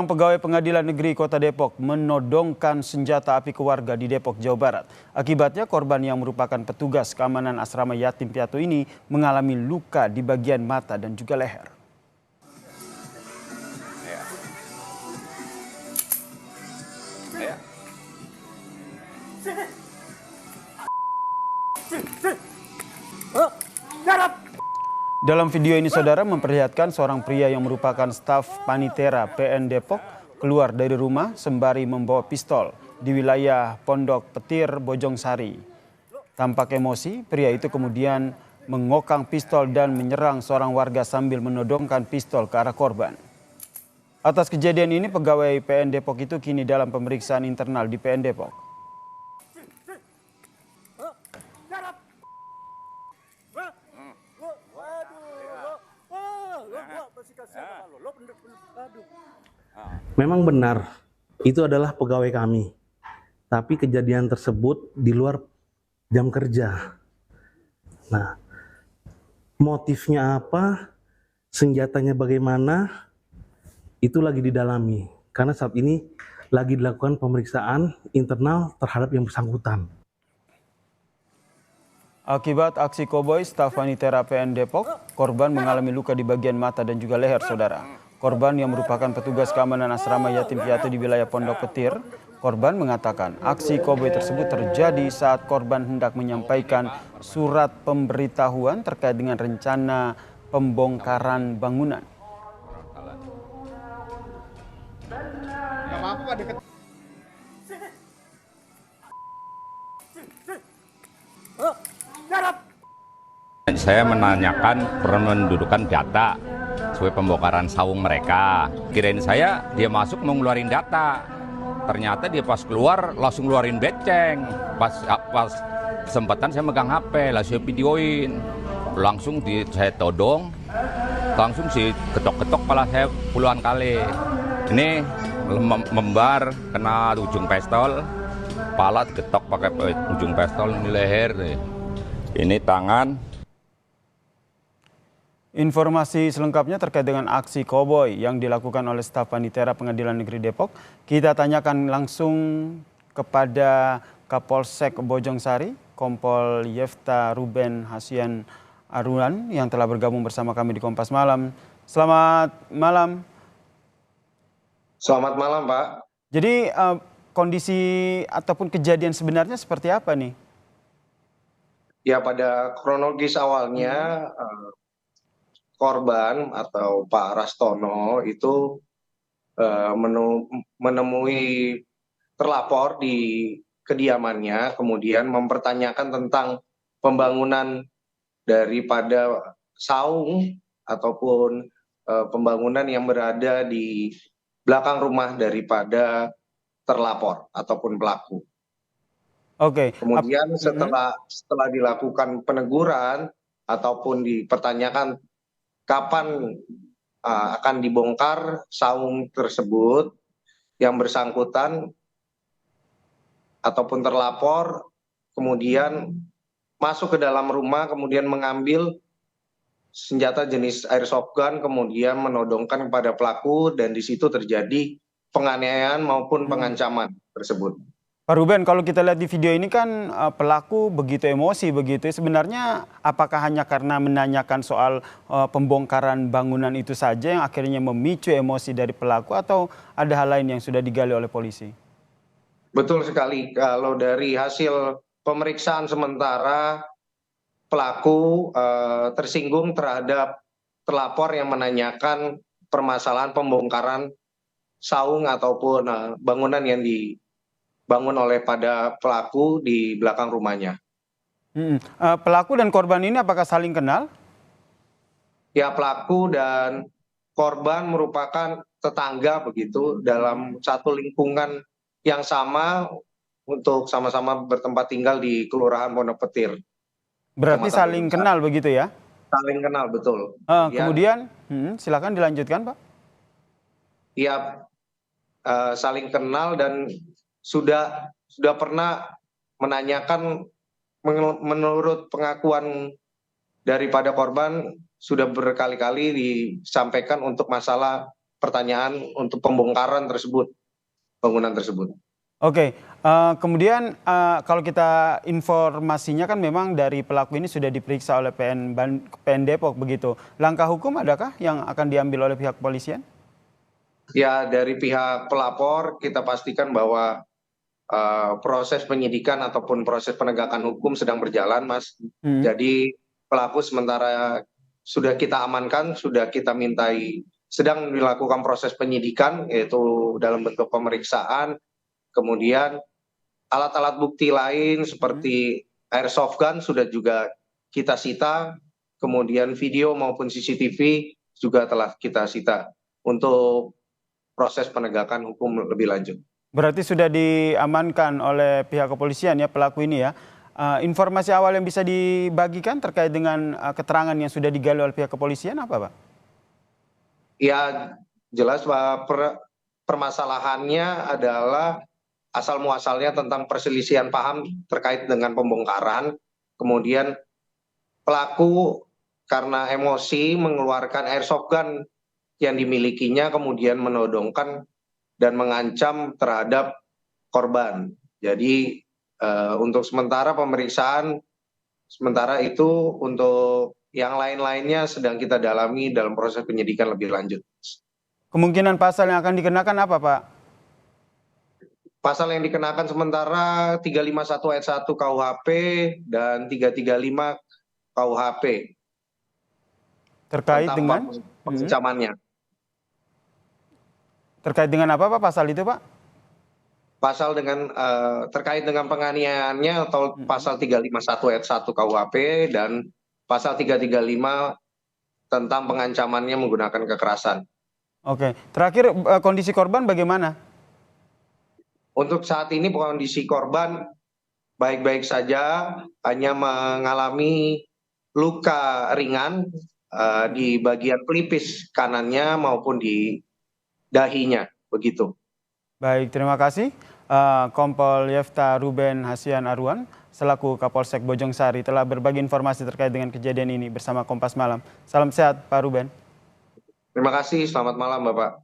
Pegawai Pengadilan Negeri Kota Depok menodongkan senjata api ke warga di Depok, Jawa Barat. Akibatnya korban yang merupakan petugas keamanan asrama yatim piatu ini mengalami luka di bagian mata dan juga leher. Dalam video ini saudara memperlihatkan seorang pria yang merupakan staf Panitera PN Depok keluar dari rumah sembari membawa pistol di wilayah Pondok Petir, Bojongsari. Tampak emosi, pria itu kemudian mengokang pistol dan menyerang seorang warga sambil menodongkan pistol ke arah korban. Atas kejadian ini pegawai PN Depok itu kini dalam pemeriksaan internal di PN Depok. Memang benar, itu adalah pegawai kami. Tapi kejadian tersebut di luar jam kerja. Nah, motifnya apa, senjatanya bagaimana, itu lagi didalami. Karena saat ini lagi dilakukan pemeriksaan internal terhadap yang bersangkutan. Akibat aksi koboi staf Panitera PN Depok, korban mengalami luka di bagian mata dan juga leher saudara. Korban yang merupakan petugas keamanan asrama yatim piatu di wilayah Pondok Petir, korban mengatakan aksi koboi tersebut terjadi saat korban hendak menyampaikan surat pemberitahuan terkait dengan rencana pembongkaran bangunan. Saya menanyakan pendudukan data sesuai pembongkaran saung mereka. Kirain saya dia masuk mau ngeluarin data. Ternyata dia pas keluar langsung ngeluarin beceng. Pas kesempatan saya megang HP, langsung saya videoin. Langsung saya todong, langsung sih ketok-ketok kepala saya puluhan kali. Ini membar kena ujung pistol, kepala ketok pakai ujung pistol, ini leher, ini tangan. Informasi selengkapnya terkait dengan aksi koboi yang dilakukan oleh staf Panitera Pengadilan Negeri Depok, kita tanyakan langsung kepada Kapolsek Bojongsari, Kompol Yefta Ruben Hasian Arunan yang telah bergabung bersama kami di Kompas Malam. Selamat malam. Selamat malam, Pak. Jadi kondisi ataupun kejadian sebenarnya seperti apa nih? Ya, pada kronologis awalnya korban atau Pak Rastono itu menemui terlapor di kediamannya, kemudian mempertanyakan tentang pembangunan daripada saung ataupun pembangunan yang berada di belakang rumah daripada terlapor ataupun pelaku. Oke. Kemudian setelah dilakukan peneguran ataupun dipertanyakan kapan akan dibongkar saung tersebut, yang bersangkutan ataupun terlapor kemudian masuk ke dalam rumah, kemudian mengambil senjata jenis airsoft gun, kemudian menodongkan kepada pelaku, dan di situ terjadi penganiayaan maupun pengancaman tersebut. Pak Ruben, kalau kita lihat di video ini kan pelaku begitu emosi begitu. Sebenarnya apakah hanya karena menanyakan soal pembongkaran bangunan itu saja yang akhirnya memicu emosi dari pelaku, atau ada hal lain yang sudah digali oleh polisi? Betul sekali. Kalau dari hasil pemeriksaan sementara, pelaku tersinggung terhadap terlapor yang menanyakan permasalahan pembongkaran saung ataupun bangunan yang dibangun oleh pada pelaku di belakang rumahnya. Pelaku dan korban ini apakah saling kenal? Ya, pelaku dan korban merupakan tetangga begitu dalam satu lingkungan yang sama untuk sama-sama bertempat tinggal di Kelurahan Pondok Petir. Berarti saling kenal begitu ya? Saling kenal, betul. Kemudian silakan dilanjutkan, Pak. Iya, saling kenal dan sudah pernah menanyakan, menurut pengakuan daripada korban sudah berkali-kali disampaikan untuk masalah pertanyaan untuk pembongkaran tersebut, bangunan tersebut. Oke, kemudian kalau kita informasinya kan memang dari pelaku ini sudah diperiksa oleh PN Depok begitu. Langkah hukum adakah yang akan diambil oleh pihak kepolisian? Ya, dari pihak pelapor kita pastikan bahwa proses penyidikan ataupun proses penegakan hukum sedang berjalan, Mas. Jadi pelaku sementara sudah kita amankan, sudah kita mintai, sedang dilakukan proses penyidikan, yaitu dalam bentuk pemeriksaan. Kemudian alat-alat bukti lain seperti airsoft gun sudah juga kita sita, kemudian video maupun CCTV juga telah kita sita untuk proses penegakan hukum lebih lanjut. Berarti sudah diamankan oleh pihak kepolisian ya pelaku ini ya. Informasi awal yang bisa dibagikan terkait dengan keterangan yang sudah digali oleh pihak kepolisian apa, Pak? Ya, jelas Pak, permasalahannya adalah asal muasalnya tentang perselisihan paham terkait dengan pembongkaran. Kemudian pelaku karena emosi mengeluarkan airsoft gun yang dimilikinya, kemudian menodongkan dan mengancam terhadap korban. Jadi untuk sementara pemeriksaan, sementara itu untuk yang lain-lainnya sedang kita dalami dalam proses penyidikan lebih lanjut. Kemungkinan pasal yang akan dikenakan apa, Pak? Pasal yang dikenakan sementara 351 ayat 1 KUHP dan 335 KUHP. Terkait dengan pengancamannya. Terkait dengan apa, Pak, pasal itu, Pak? Pasal dengan terkait dengan penganiayaannya atau pasal 351 ayat 1 KUHP dan pasal 335 tentang pengancamannya menggunakan kekerasan. Oke, terakhir kondisi korban bagaimana? Untuk saat ini kondisi korban baik-baik saja, hanya mengalami luka ringan di bagian pelipis kanannya maupun di dahinya, begitu. Baik, terima kasih. Kompol Yefta Ruben Hasian Arwan selaku Kapolsek Bojongsari telah berbagi informasi terkait dengan kejadian ini bersama Kompas Malam. Salam sehat, Pak Ruben. Terima kasih, selamat malam Bapak.